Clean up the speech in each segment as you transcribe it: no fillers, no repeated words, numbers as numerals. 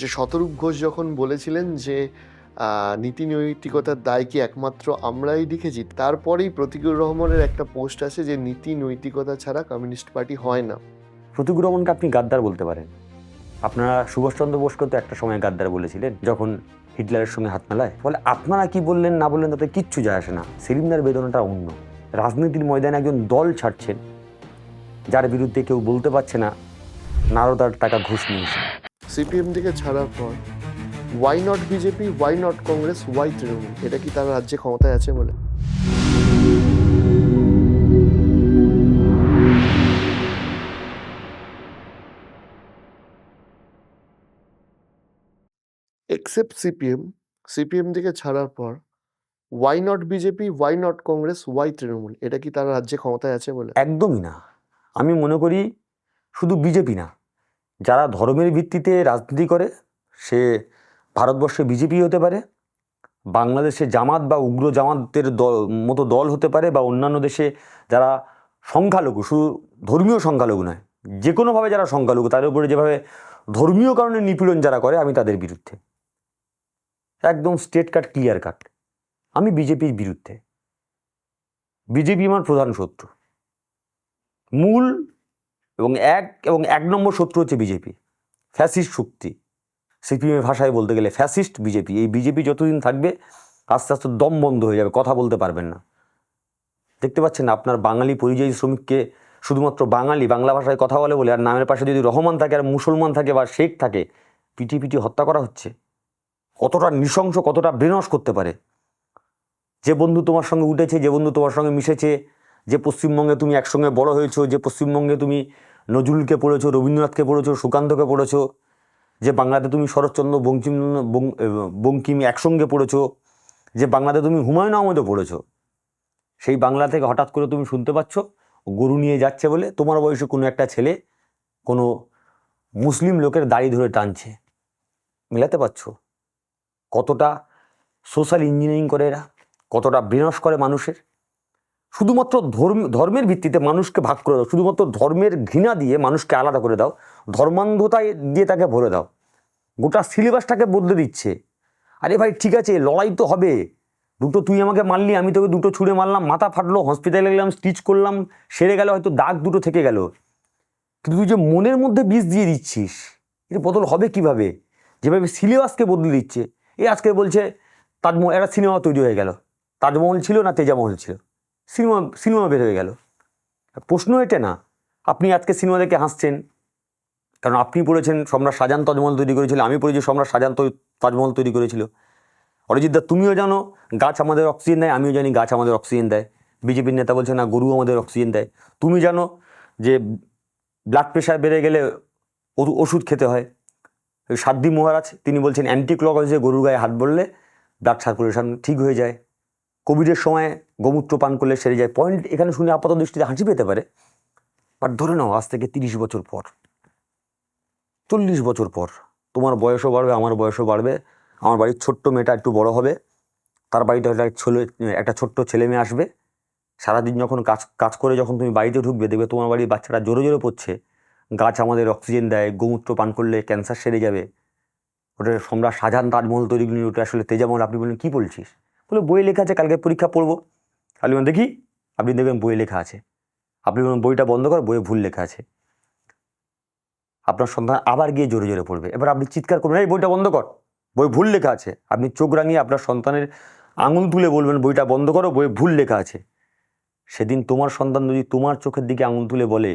যে শতরূপ ঘোষ যখন বলেছিলেন যে নীতি নৈতিকতার দায় কি একমাত্র আমরাই লিখেছি, তারপরেই প্রতীকুর রহমানের একটা পোস্ট আছে যে নীতি নৈতিকতা ছাড়া কমিউনিস্ট পার্টি হয় না। প্রতীকুর রহমানকে আপনি গাদ্দার বলতে পারেন। আপনারা সুভাষচন্দ্র বোসকে তো একটা সময় গাদ্দার বলেছিলেন যখন হিটলারের সঙ্গে হাত মেলায়। ফলে আপনারা কি বললেন না বললেন তাতে কিচ্ছু যায় আসে না। সেলিমদার বেদনাটা অন্য। রাজনীতির ময়দানে একজন দল ছাড়ছেন যার বিরুদ্ধে কেউ বলতে পারছে না নারদার টাকা ঘুষ নিয়েছে। সিপিএম থেকে ছাড়ার পর why not BJP, why not Congress, why Trinamool, এটা কি তার রাজ্যে ক্ষমতায় আছে বলে? এক্সেপ্ট সিপিএম থেকে ছাড়ার পর why not BJP, why not Congress, why Trinamool, এটা কি তার রাজ্যে ক্ষমতায় আছে বলে? একদমই না। আমি মনে করি শুধু বিজেপি না, যারা ধর্মের ভিত্তিতে রাজনীতি করে সে ভারতবর্ষে বিজেপি হতে পারে, বাংলাদেশে জামাত বা উগ্র জামাতের মতো দল হতে পারে, বা অন্যান্য দেশে যারা সংখ্যালঘু, শুধু ধর্মীয় সংখ্যালঘু নয়, যে কোনোভাবে যারা সংখ্যালঘু তাদের উপরে যেভাবে ধর্মীয় কারণে নিপীড়ন যারা করে, আমি তাদের বিরুদ্ধে। একদম স্টেট কাট, ক্লিয়ার কাট। আমি বিজেপির বিরুদ্ধে। বিজেপি আমার প্রধান শত্রু, মূল এবং এক নম্বর শত্রু হচ্ছে বিজেপি। ফ্যাসিস্ট শক্তি, সিপিএমের ভাষায় বলতে গেলে ফ্যাসিস্ট বিজেপি। এই বিজেপি যতদিন থাকবে আস্তে আস্তে দম বন্ধ হয়ে যাবে, কথা বলতে পারবেন না। দেখতে পাচ্ছেন আপনার বাঙালি পরিযায়ী শ্রমিককে শুধুমাত্র বাংলা ভাষায় কথা বলে বলে, আর নামের পাশে যদি রহমান থাকে আর মুসলমান থাকে বা শেখ থাকে, পিটি পিটি হত্যা করা হচ্ছে। কতটা নৃশংস, কতটা বিনাশ করতে পারে। যে বন্ধু তোমার সঙ্গে উঠেছে, যে বন্ধু তোমার সঙ্গে মিশেছে, যে পশ্চিমবঙ্গে তুমি একসঙ্গে বড় হয়েছো, যে পশ্চিমবঙ্গে তুমি নজরুলকে পড়েছো, রবীন্দ্রনাথকে পড়েছো, সুকান্তকে পড়েছো, যে বাংলাতে তুমি শরৎচন্দ্র বঙ্কিম একসঙ্গে পড়েছো, যে বাংলাতে তুমি হুমায়ুন আহমেদও পড়েছো, সেই বাংলা থেকে হঠাৎ করে তুমি শুনতে পাচ্ছ গরু নিয়ে যাচ্ছে বলে তোমার বয়সে কোনো একটা ছেলে কোনো মুসলিম লোকের দাড়ি ধরে টানছে। মেলাতে পারছো? কতটা সোশ্যাল ইঞ্জিনিয়ারিং করে এরা, কতটা বিনাশ করে মানুষের। শুধুমাত্র ধর্মের ভিত্তিতে মানুষকে ভাগ করে দাও, শুধুমাত্র ধর্মের ঘৃণা দিয়ে মানুষকে আলাদা করে দাও, ধর্মান্ধতায় দিয়ে তাকে ভরে দাও, গোটা সিলেবাসটাকে বদলে দিচ্ছে। আরে ভাই ঠিক আছে, লড়াই তো হবে। দুটো তুই আমাকে মারলি, আমি তোকে দুটো ছুঁড়ে মারলাম, মাথা ফাটলো, হসপিটালে গেলাম, স্টিচ করলাম, সেরে গেল, হয়তো দাগ দুটো থেকে গেল। কিন্তু তুই যে মনের মধ্যে বিষ দিয়ে দিচ্ছিস, এর বদল হবে কিভাবে? যেভাবে সিলেবাসকে বদলে দিচ্ছে। আজকে বলছে তাজমহল, একটা সিনেমা তৈরি হয়ে গেল। তাজমহল ছিল না তেজামহল ছিল, সিনেমা বের হয়ে গেল। প্রশ্ন এটা না আপনি আজকে সিনেমা দেখে হাসছেন, কারণ আপনি পড়েছেন সম্রাট শাহজাহান তাজমহল তৈরি করেছিল, আমি পড়েছি সম্রাট শাহজাহান তাজমহল তৈরি করেছিল। অরিজিৎ দা তুমিও জানো গাছ আমাদের অক্সিজেন দেয়, আমিও জানি গাছ আমাদের অক্সিজেন দেয়। বিজেপির নেতা বলছে না গরু আমাদের অক্সিজেন দেয়। তুমি জানো যে ব্লাড প্রেশার বেড়ে গেলে ওষুধ খেতে হয়। সাধ্বী মহারাজ তিনি বলছেন অ্যান্টি ক্লকওয়াইজে গরুর গায়ে হাত বললে ব্লাড সার্কুলেশন ঠিক হয়ে যায়। কোভিডের সময় গোমূত্র পান করলে সেরে যায়। পয়েন্ট এখানে শুনে আপাত দৃষ্টিতে হাসি পেতে পারে, বাট ধরে নাও আজ থেকে 30 বছর পর, 40 বছর পর তোমার বয়সও বাড়বে, আমার বয়সও বাড়বে, আমার বাড়ির ছোট্ট মেয়েটা একটু বড় হবে, তার বাড়িতে একটা ছোট্ট ছেলে মেয়ে আসবে। সারাদিন যখন কাজ করে যখন তুমি বাড়িতে ঢুকবে, দেখবে তোমার বাড়ির বাচ্চারা জোরে জোরে পড়ছে গাছ আমাদের অক্সিজেন দেয়, গোমূত্র পান করলে ক্যান্সার সেরে যাবে। ওটা সম্রাট শাহজাহান তাজমহল তৈরি করি, ওটা আসলে তেজামহল। আপনি বললেন কী বলছিস? বলে বইয়ে লেখা আছে, কালকে পরীক্ষা পড়বো। আপনি বলেন দেখি, আপনি দেখবেন বইয়ে লেখা আছে। আপনি বলেন বইটা বন্ধ কর, বইয়ে ভুল লেখা আছে। আপনার সন্তান আবার গিয়ে জোরে জোরে পড়বে। এবার আপনি চিৎকার করবেন এই বইটা বন্ধ কর, বই ভুল লেখা আছে। আপনি চোখ রাঙিয়ে আপনার সন্তানের আঙুল তুলে বলবেন বইটা বন্ধ করো, বইয়ে ভুল লেখা আছে। সেদিন তোমার সন্তান যদি তোমার চোখের দিকে আঙুল তুলে বলে,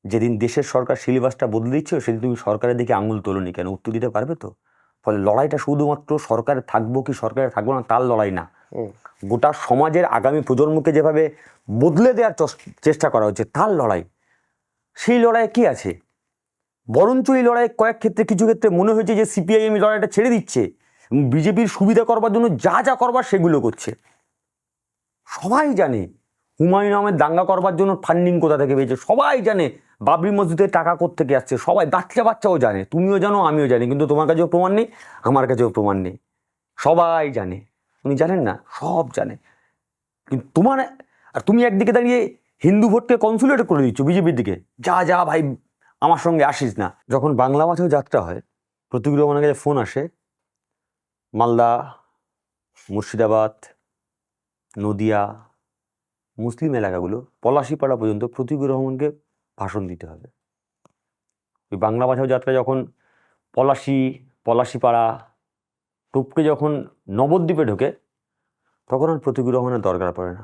যেদিন দেশের সরকার সিলেবাসটা বদলে দিচ্ছে সেদিন তুমি সরকারের দিকে আঙুল তোলোনি কেন? উত্তর দিতে পারবে তো? ফলে লড়াইটা শুধুমাত্র সরকারে থাকবো কি সরকারে থাকবো না তার লড়াই না, গোটা সমাজের আগামী প্রজন্মকে যেভাবে বদলে দেওয়ার চেষ্টা করা হচ্ছে তার লড়াই। সেই লড়াইয়ে কি আছে? বরঞ্চ এই লড়াই কয়েক ক্ষেত্রে, কিছু ক্ষেত্রে মনে হয়েছে যে সিপিআইএম এই লড়াইটা ছেড়ে দিচ্ছে এবং বিজেপির সুবিধা করবার জন্য যা যা করবার সেগুলো করছে। সবাই জানে হুমায়ুন আহমেদ দাঙ্গা করবার জন্য ফান্ডিং কোথা থেকে পেয়েছে, সবাই জানে বাবরি মসজিদের টাকা কোত্থেকে আসছে, সবাই বাচ্চাও জানে, তুমিও জানো আমিও জানি, কিন্তু তোমার কাছেও প্রমাণ নেই, আমার কাছেও প্রমাণ নেই। সবাই জানে, উনি জানেন না? সব জানে। কিন্তু আর তুমি একদিকে দাঁড়িয়ে হিন্দু ভোটকে কনসুলেট করে দিচ্ছ বিজেপির দিকে, যা যা ভাই আমার সঙ্গে আসিস না। যখন বাংলা মাঠেও যাত্রা হয় প্রতীক রহমানের কাছে ফোন আসে মালদা, মুর্শিদাবাদ, নদিয়া, মুসলিম এলাকাগুলো, পলাশিপাড়া পর্যন্ত প্রতীক রহমানকে ভাষণ দিতে হবে। ওই বাংলা ভাষা যাত্রা যখন পলাশিপাড়া টুপকে যখন নবদ্বীপে ঢোকে, তখন আর প্রতীক রহমানের দরকার পড়ে না।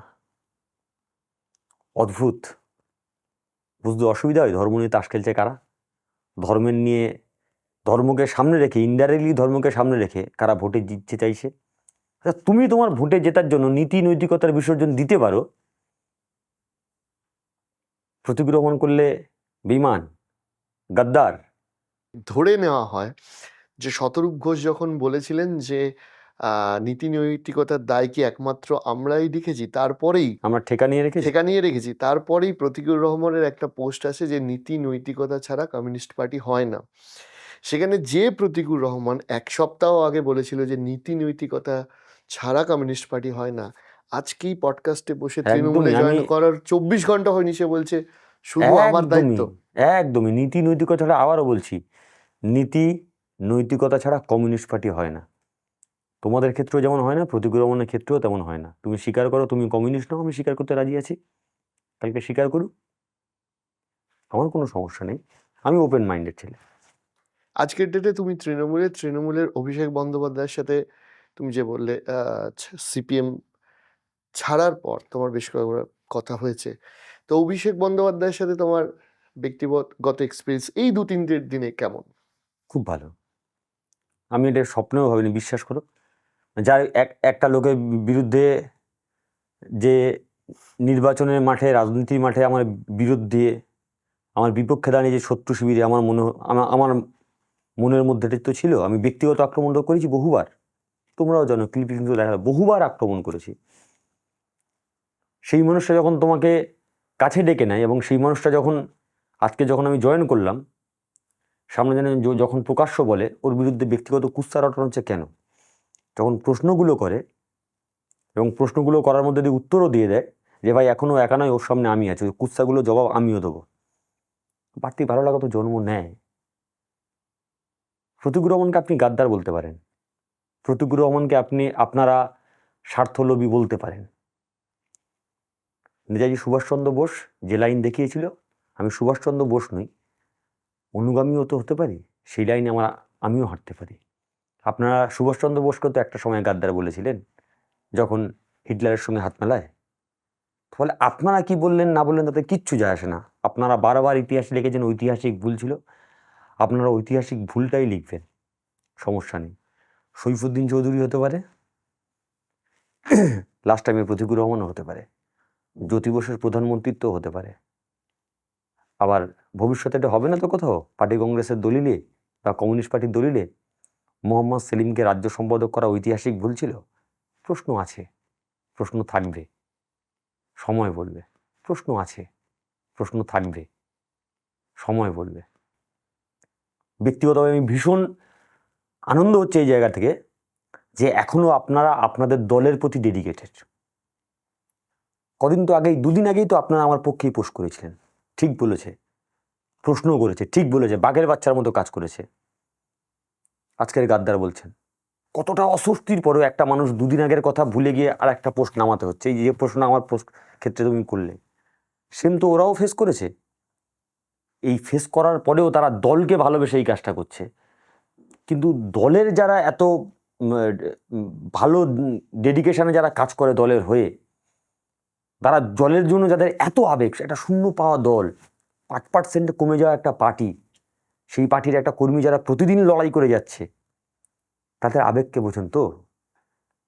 অদ্ভুত, বুঝতে অসুবিধা হয় ধর্ম নিয়ে তাস খেলছে কারা, ধর্মকে সামনে রেখে, ইনডাইরেক্টলি ধর্মকে সামনে রেখে কারা ভোটে জিততে চাইছে। তুমি তোমার ভোটে জেতার জন্য নীতি নৈতিকতার বিসর্জন দিতে পারো, প্রতীক রহমান করলে বেঈমান, গাদ্দার। ধরে নেওয়া হয় যে শতরূপ ঘোষ যখন বলেছিলেন যে নীতি নৈতিকতার দায় কি একমাত্র আমরাই লিখেছি, তারপরেই আমরা ঠেকা নিয়ে রেখেছি, তারপরেই প্রতীকুর রহমানের একটা পোস্ট আছে যে নীতি নৈতিকতা ছাড়া কমিউনিস্ট পার্টি হয় না। সেখানে যে প্রতীকুর রহমান এক সপ্তাহ আগে বলেছিল যে নীতি নৈতিকতা ছাড়া কমিউনিস্ট পার্টি হয় না, আজকেই পডকাস্টে বসে তৃণমূলে জয়েন করার 24 ঘন্টা হয়নি সে বলছে শুধু আমার দায়িত্ব। একদমই নীতি নৈতিকতা ছাড়া, আবারও বলছি, নীতি নৈতিকতা ছাড়া কমিউনিস্ট পার্টি হয় না। তোমাদের ক্ষেত্রেও যেমন হয় না, প্রতীকুর রহমানের ক্ষেত্রেও তেমন হয় না। তুমি স্বীকার করো তুমি কমিউনিস্ট নও, আমি স্বীকার করতে রাজি আছি, কালকে স্বীকার করুক, আমার কোনো সমস্যা নেই, আমি ওপেন মাইন্ডেড ছেলে। আজকের ডেটে তুমি তৃণমূলের অভিষেক বন্দ্যোপাধ্যায়ের সাথে তুমি যে বললে সিপিএম ছাড়ার পর তোমার বেশ কয়েকবার কথা হয়েছে, তো অভিষেক বন্দ্যোপাধ্যায়ের সাথে তোমার ব্যক্তিগত এক্সপিরিয়েন্স এই 2-3 দিনে কেমন? খুব ভালো, আমি এটা স্বপ্নেও ভাবিনি, বিশ্বাস করো। যার একটা লোকের বিরুদ্ধে, যে নির্বাচনের মাঠে, রাজনীতির মাঠে আমার বিরুদ্ধে, আমার বিপক্ষে দাঁড়িয়ে যে শত্রু শিবিরে আমার মনের মধ্যে তো ছিল, আমি ব্যক্তিগত আক্রমণ তো করেছি বহুবার, তোমরাও জানো, ক্লিপিং দেখা বহুবার আক্রমণ করেছি। সেই মানুষটা যখন তোমাকে কাছে ডেকে নেয়, এবং সেই মানুষটা আজকে যখন আমি জয়েন করলাম, সামনে যখন প্রকাশ্য বলে ওর বিরুদ্ধে ব্যক্তিগত কুৎসা রটনা হচ্ছে কেন, যখন প্রশ্নগুলো করে, এবং প্রশ্নগুলো করার মধ্যে যদি উত্তরও দিয়ে দেয় যে ভাই এখনও একা নয়, ওর সামনে আমি আছি, ওই কুৎসাগুলো জবাব আমিও দেবো, বাড়তি ভালো লাগা তো জন্ম নেয়। প্রতীকুর রহমানকে আপনি গাদ্দার বলতে পারেন, প্রতীকুর রহমানকে আপনারা স্বার্থলোভী বলতে পারেন। নেতাজি সুভাষচন্দ্র বোস যে লাইন দেখিয়েছিল, আমি সুভাষচন্দ্র বোস নই, অনুগামীও তো হতে পারি, সেই লাইনে আমিও হাঁটতে পারি। আপনারা সুভাষচন্দ্র বোসকে তো একটা সময় গাদ্দার বলেছিলেন যখন হিটলারের সঙ্গে হাত মেলায়। ফলে আপনারা কি বললেন না বললেন তাতে কিচ্ছু যায় আসে না। আপনারা বারবার ইতিহাস লিখেছেন ঐতিহাসিক ভুল ছিল, আপনারা ঐতিহাসিক ভুলটাই লিখবেন, সমস্যা নেই। সৈফুদ্দিন চৌধুরী হতে পারে, লাস্ট টাইমে প্রতীকুর রহমানও হতে পারে, জ্যোতি বসুর প্রধানমন্ত্রিত্ব হতে পারে, আবার ভবিষ্যতে এটা হবে না তো কোথাও পার্টি কংগ্রেসের দলিলে বা কমিউনিস্ট পার্টির দলিলে মোহাম্মদ সেলিমকে রাজ্য সম্পাদক করা ঐতিহাসিক ভুল ছিল। প্রশ্ন আছে, প্রশ্ন থাকবে, সময় বলবে। প্রশ্ন আছে, প্রশ্ন থাকবে, সময় বলবে। ব্যক্তিগতভাবে আমি ভীষণ আনন্দ হচ্ছে এই জায়গা থেকে যে এখনো আপনারা আপনাদের দলের প্রতি ডেডিকেটেড। দুদিন আগেই তো আপনারা আমার পক্ষেই পোস্ট করেছিলেন, ঠিক বলেছে, প্রশ্নও করেছে, ঠিক বলেছে, বাঘের বাচ্চার মতো কাজ করেছে। আজকের গাদ্দার বলছেন, কতটা অস্বস্তির পরেও একটা মানুষ দুদিন আগের কথা ভুলে গিয়ে আর একটা পোস্ট নামাতে হচ্ছে। এই যে প্রশ্ন আমার পোস্ট ক্ষেত্রে তুমি করলে, সেম তো ওরাও ফেস করেছে। এই ফেস করার পরেও তারা দলকে ভালোবেসে এই কাজটা করছে। কিন্তু দলের যারা এত ভালো ডেডিকেশনে যারা কাজ করে দলের হয়ে, তারা দলের জন্য যাদের এত আবেগ, একটা শূন্য পাওয়া দল, 5% কমে যাওয়া একটা পার্টি, সেই পার্টির একটা কর্মী যারা প্রতিদিন লড়াই করে যাচ্ছে, তাদের আবেগকে বোঝেন তো।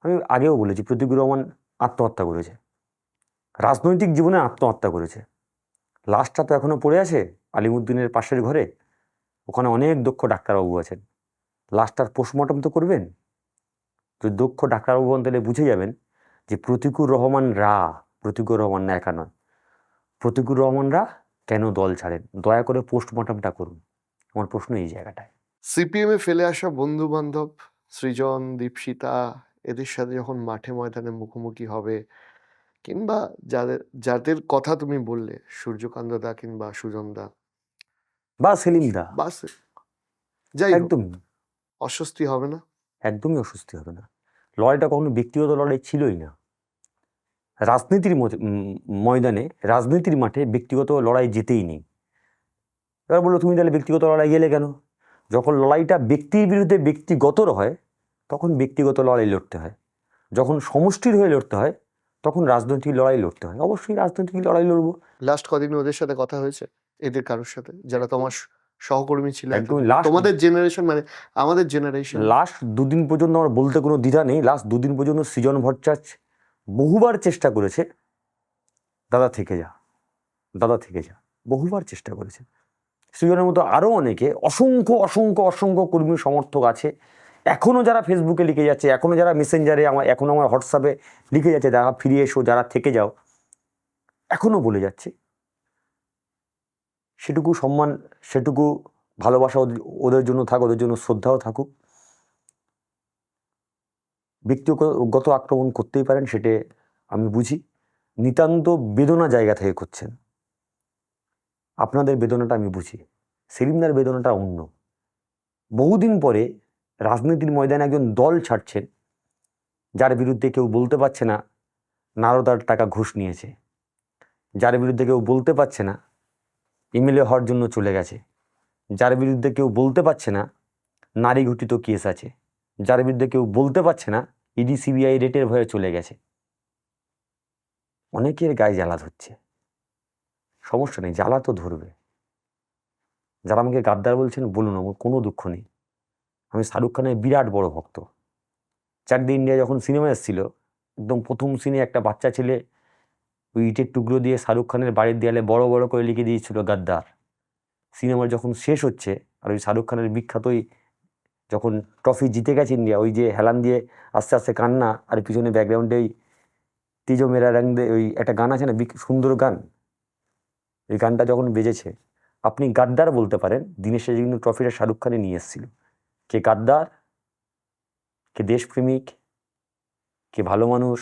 আমি আগেও বলেছি, প্রতীকুর রহমান আত্মহত্যা করেছে, রাজনৈতিক জীবনে আত্মহত্যা করেছে। লাশটা তো এখনো পড়ে আছে আলিমুদ্দিনের পাশের ঘরে, ওখানে অনেক দক্ষ ডাক্তারবাবু আছেন, লাশটার পোস্টমর্টম তো করবেন। যদি দক্ষ ডাক্তারবাবু হন তাহলে বুঝে যাবেন যে প্রতীকুর রহমান না, একা নয়, প্রতীকুর রহমানরা কেন দল ছাড়েন। দয়া করে পোস্টমর্টমটা করুন, আমার প্রশ্ন এই জায়গাটায়। সিপিএমে ফেলে আসা বন্ধু বান্ধব সৃজন, দীপশিতা, এদের সাথে যখন মাঠে ময়দানে মুখোমুখি হবে, কিংবা যাদের কথা তুমি বললে, সূর্যকান্ত দা কিংবা সুজন দা বা সেলিম দা, বাস, যাই হোক, একদম অস্বস্তি হবে না? একদমই অস্বস্তি হবে না। লড়াইটা কখনো ব্যক্তিগত লড়াই ছিলই না। রাজনীতির ময়দানে, রাজনীতির মাঠে ব্যক্তিগত লড়াই যেতেই নেই। এবার বললো তুমি তাহলে ব্যক্তিগত লড়াই গেলে কেন? যখন লড়াইটা ব্যক্তির বিরুদ্ধে ব্যক্তিগতর হয় তখন ব্যক্তিগত লড়াই লড়তে হয়। যখন সমষ্টির হয়ে লড়তে হয় তখন রাজনৈতিক লড়াই লড়তে হয়। অবশ্যই রাজনৈতিক লড়াই লড়বো। লাস্ট কদিন ওদের সাথে কথা হয়েছে, এদের কারোর সাথে, যারা তোমার সহকর্মী ছিল একদমই এতদিন? লাস্ট তোমাদের জেনারেশন, মানে আমাদের জেনারেশন। লাস্ট দুদিন পর্যন্ত আমার বলতে কোনো দ্বিধা নেই, লাস্ট দুদিন পর্যন্ত সৃজন ভট্টাচার্য বহুবার চেষ্টা করেছে দাদা থেকে যা, দাদা থেকে যা, বহুবার চেষ্টা করেছে। সৃজনের মতো আরও অনেকে, অসংখ্য অসংখ্য অসংখ্য কর্মী সমর্থক আছে এখনও, যারা ফেসবুকে লিখে যাচ্ছে, এখনও যারা মেসেঞ্জারে, এখনও আমার হোয়াটসঅ্যাপে লিখে যাচ্ছে যারা ফিরে এসো, যারা থেকে যাও, এখনও বলে যাচ্ছে। সেটুকু সম্মান, সেটুকু ভালোবাসা ওদের জন্য থাক, ওদের জন্য শ্রদ্ধাও থাকুক। ব্যক্তিগত আক্রমণ করতেই পারেন, সেটা আমি বুঝি। নিতান্ত বেদনা জায়গা থেকে করছেন, আপনাদের বেদনাটা আমি বুঝি। সেলিমদার বেদনাটা অন্য। বহুদিন পরে রাজনীতির ময়দানে একজন দল ছাড়ছেন যার বিরুদ্ধে কেউ বলতে পারছে না নারদার টাকা ঘুষ নিয়েছে, যার বিরুদ্ধে কেউ বলতে পারছে না এমএলএ হওয়ার জন্য চলে গেছে, যার বিরুদ্ধে কেউ বলতে পারছে না নারী ঘটিত কেস আছে, যার বিরুদ্ধে কেউ বলতে পারছে না ইডি সিবিআই রেটের ভয়ে চলে গেছে। অনেকের গায়ে জ্বালা ধরছে, সমস্যা নেই, জ্বালা তো ধরবে। যারা আমাকে গাদ্দার বলছেন বলুন, আমার কোনো দুঃখ নেই। আমি শাহরুখ খানের বিরাট বড় ভক্ত। চাক দে ইন্ডিয়া যখন সিনেমা এসেছিল, একদম প্রথম সিনে একটা বাচ্চা ছেলে ওই ইটের টুকরো দিয়ে শাহরুখ খানের বাড়ির দেয়ালে বড় বড় করে লিখে দিয়েছিল গাদ্দার। সিনেমার যখন শেষ হচ্ছে আর ওই শাহরুখ খানের বিখ্যাত ওই যখন ট্রফি জিতে গেছে ইন্ডিয়া, ওই যে হেলান দিয়ে আস্তে আস্তে কান্না, আর পিছনে ব্যাকগ্রাউন্ডে ওই তিজো মেরা রং দে, ওই একটা গান আছে না, সুন্দর গান, এই গানটা যখন বেজেছে, আপনি গাদ্দার বলতে পারেন। দিনের শেষে কিন্তু ট্রফিটা শাহরুখ খানে নিয়ে এসেছিল। কে গাদ্দার, কে দেশপ্রেমিক, কে ভালো মানুষ,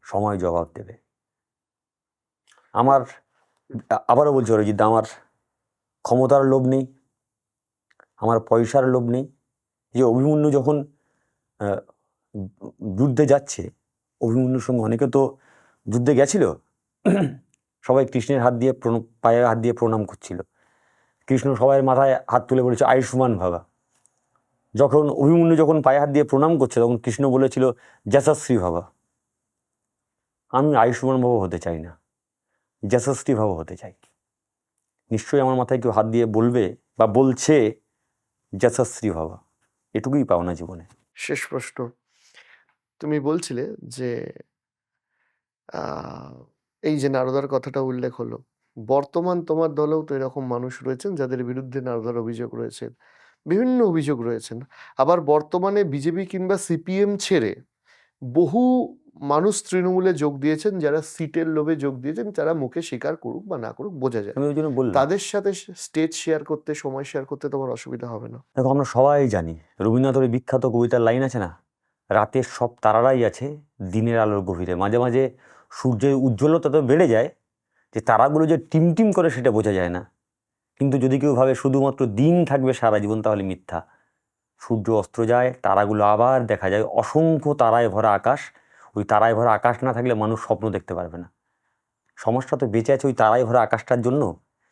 সময় জবাব দেবে। আমার আবারও বলছি অরিজিৎ, আমার ক্ষমতার লোভ নেই, আমার পয়সার লোভ নেই। যে অভিমন্যু যখন যুদ্ধে যাচ্ছে, অভিমন্যুর সঙ্গে অনেকে তো যুদ্ধে গেছিল, সবাই কৃষ্ণের হাত দিয়ে পায়ে হাত দিয়ে প্রণাম করছিল। কৃষ্ণ সবাই মাথায় হাত তুলে বলেছে আয়ুষ্মান ভাবা। যখন অভিমন্যু যখন পায়ে হাত দিয়ে প্রণাম করছে তখন কৃষ্ণ বলেছিল যশস্বী ভাবা। আমি আয়ুষ্মান ভাবা হতে চাই না, যশস্বী ভাবা হতে চাই। নিশ্চয়ই আমার মাথায় কেউ হাত দিয়ে বলবে বা বলছে যশস্বী ভাবা। এটুকুই পাওনা জীবনে। শেষ প্রশ্ন, তুমি বলছিলে যে এই যে নারদার কথাটা উল্লেখ হলো, বর্তমান তোমার দলেও তো এরকম মানুষ রয়েছেন যাদের বিরুদ্ধে নারদার অভিযোগ রয়েছেন, বিভিন্ন অভিযোগ রয়েছেন। আবার বর্তমানে বিজেপি কিংবা সিপিএম ছেড়ে বহু মানুষ তৃণমূলে যোগ দিয়েছেন, যারা সিটের লোভে যোগ দিয়েছেন, তারা মুখে স্বীকার করুক বা না করুক বোঝা যায়। আমি ওই জন্য বললাম, তাদের সাথে স্টেজ শেয়ার করতে, সময় শেয়ার করতে তোমার অসুবিধা হবে না? দেখো আমরা সবাই জানি রবীন্দ্রনাথের ওই বিখ্যাত কবিতার লাইন আছে না, রাতের সব তারারাই আছে দিনের আলোর গভীরে। মাঝে মাঝে সূর্যের উজ্জ্বলতা তো বেড়ে যায়, যে তারাগুলো যে টিমটিম করে সেটা বোঝা যায় না। কিন্তু যদি কেউ ভাবে শুধুমাত্র দিন থাকবে সারা জীবন, তাহলে মিথ্যা। সূর্য অস্ত যায়, তারাগুলো আবার দেখা যায়, অসংখ্য তারায় ভরা আকাশ। ওই তারায় ভরা আকাশ না থাকলে মানুষ স্বপ্ন দেখতে পারবে না। সমাজটা তো বেঁচে আছে ওই তারায় ভরা আকাশটার জন্য।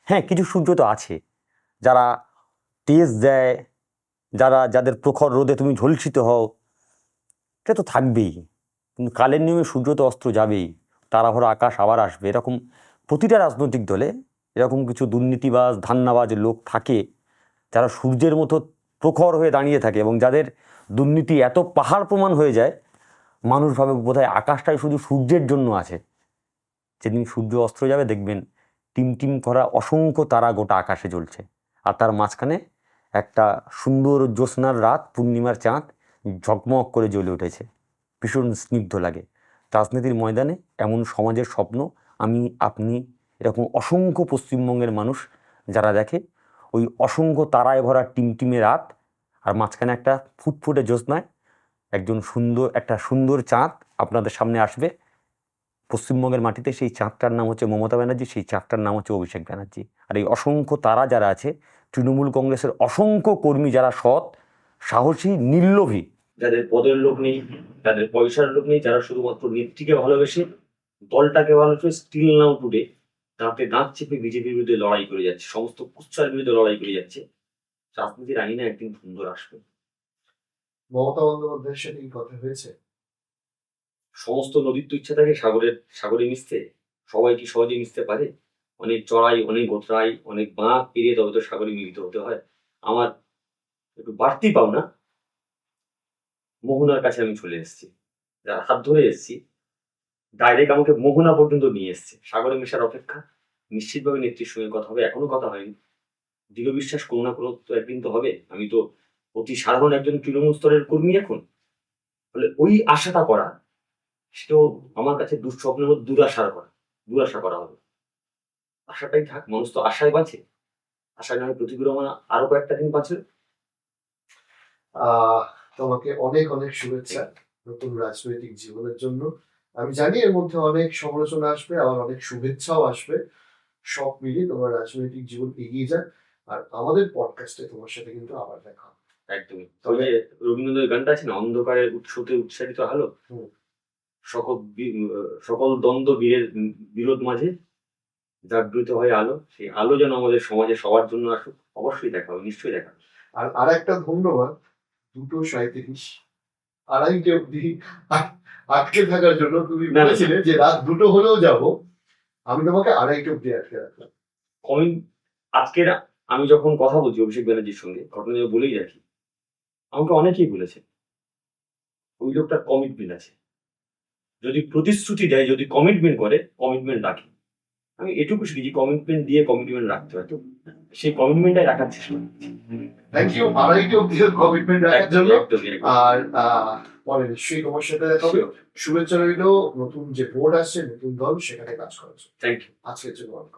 হ্যাঁ, কিছু সূর্য তো আছে যারা তেজ দেয়, যাদের প্রখর রোদে তুমি ঝলসিত হও, এটা তো থাকবেই। কিন্তু কালের নিয়মে সূর্য তো অস্ত যাবেই, তারা ভরা আকাশ আবার আসবে। এরকম প্রতিটা রাজনৈতিক দলে এরকম কিছু দুর্নীতিবাজ, ধান্নাবাজ লোক থাকে যারা সূর্যের মতো প্রখর হয়ে দাঁড়িয়ে থাকে, এবং যাদের দুর্নীতি এত পাহাড় প্রমাণ হয়ে যায় মানুষ ভাবে বোধহয় আকাশটাই শুধু সূর্যের জন্য আছে। যেদিন সূর্য অস্ত যাবে দেখবেন টিমটিম করা অসংখ্য তারা গোটা আকাশে জ্বলছে, আর তার মাঝখানে একটা সুন্দর জ্যোৎস্নার রাত, পূর্ণিমার চাঁদ ঝকমক করে জ্বলে উঠেছে, ভীষণ স্নিগ্ধ লাগে। রাজনীতির ময়দানে এমন সমাজের স্বপ্ন আমি, আপনি, এরকম অসংখ্য পশ্চিমবঙ্গের মানুষ যারা দেখে, ওই অসংখ্য তারায় ভরা টিমটিমে রাত, আর মাঝখানে একটা ফুটফুটে জ্যোৎস্নায় একটা সুন্দর চাঁদ আপনাদের সামনে আসবে পশ্চিমবঙ্গের মাটিতে। সেই চাঁদটার নাম হচ্ছে মমতা ব্যানার্জি, সেই চাঁদটার নাম হচ্ছে অভিষেক ব্যানার্জি। আর এই অসংখ্য তারা যারা আছে, তৃণমূল কংগ্রেসের অসংখ্য কর্মী যারা সৎ, সাহসী, নির্লোভী, যাদের পদের লোভ নেই, যাদের পয়সার লোভ নেই, যারা শুধুমাত্র নেত্রীকে ভালোবেসে, দলটাকে ভালোবেসে, স্টিল নাও টুডে দাঁতে দাঁত চেপে বিজেপির বিরুদ্ধে লড়াই করে যাচ্ছে, সমস্ত কুচ্ছার বিরুদ্ধে লড়াই করে যাচ্ছে। রাজনীতির আইনে একদিন সুন্দর আসবে। মমতা বন্দ্যোপাধ্যায়ের সাথে কি কথা হয়েছে? সমস্ত নদীর তো ইচ্ছা থাকে সাগরে মিশতে, সবাই কি সহজে মিশতে পারে? অনেক চড়াই, অনেক গোত্রাই, অনেক বাঁক পেরিয়ে তবে তো সাগরে মিলিত হতে হয়। আমার একটু বাড়তি পাওনা, মোহনার কাছে আমি চলে এসেছি, যার হাত ধরে এসেছি, ডাইরেক্ট আমাকে মোহনা পর্যন্ত নিয়ে এসছে। সাগরে মেশার অপেক্ষা, নিশ্চিতভাবে নেত্রীর সঙ্গে কথা হবে, এখনো কথা হয়নি। দৃঢ় বিশ্বাস কোনো না কোনো তো একদিন তো হবে। আমি তো অতি সাধারণ একজন তৃণমূল স্তরের কর্মী এখন, ফলে ওই আশাটা করা, সেটাও আমার কাছে দুঃস্বপ্নের মধ্যে দুরাশা করা হবে। আশাটাই থাক, মানুষ তো আশায় বাঁচে, আশায় না হয় প্রতিকূল আরো কয়েকটা দিন বাঁচবে। তোমাকে অনেক অনেক শুভেচ্ছা নতুন রাজনৈতিক জীবনের জন্য। আমি জানি এর মধ্যে অনেক সমালোচনা আসবে, আবার অনেক শুভেচ্ছাও আসবে। সব মিলিয়ে তোমার রাজনৈতিক জীবন এগিয়ে যাক। আর আমাদের পডকাস্টে তোমার সাথে কিন্তু আবার দেখা হবে। একদমই। তবে রবীন্দ্রনাথের গানটা আছে না, অন্ধকারের উৎসতে উৎসারিত আলো, সকল দ্বন্দ্ব বিরোধ মাঝে জাগৃত হয় আলো। সেই আলো যেন আমাদের সমাজে সবার জন্য আসুক। অবশ্যই দেখা হবে, নিশ্চয়ই দেখা হবে। আর একটা ধন্যবাদ, 2:37 2:30 অব্দি আটকে থাকার জন্য। তুমি বলেছিলে যে রাত 2 হলেও যাব, আমি তোমাকে 2:30 অব্দি আটকে রাখলাম। আজকের আমি যখন কথা বলছি অভিষেক ব্যানার্জির সঙ্গে, ঘটনা বলেই রাখি, আমাকে অনেকেই বলেছে ওই লোকটার কমিটমেন্ট আছে, যদি প্রতিশ্রুতি দেয়, যদি কমিটমেন্ট করে, কমিটমেন্ট রাখে। আমি এটুকু শিখেছি, কমিটমেন্ট দিয়ে কমিটমেন্ট রাখতে হয়, তো সেই কমিটমেন্টটাই রাখার চেষ্টা করছি। থ্যাংক ইউ 2:30 অব্দি কমিটমেন্ট রাখার জন্য। আর পরে নিশ্চয়ই তোমার সাথে দেখা হবে। শুভেচ্ছা রইল নতুন যে বোর্ড আসছে, নতুন দল, সেখানে কাজ করার জন্য। Thank you. আজকের জন্য অনেক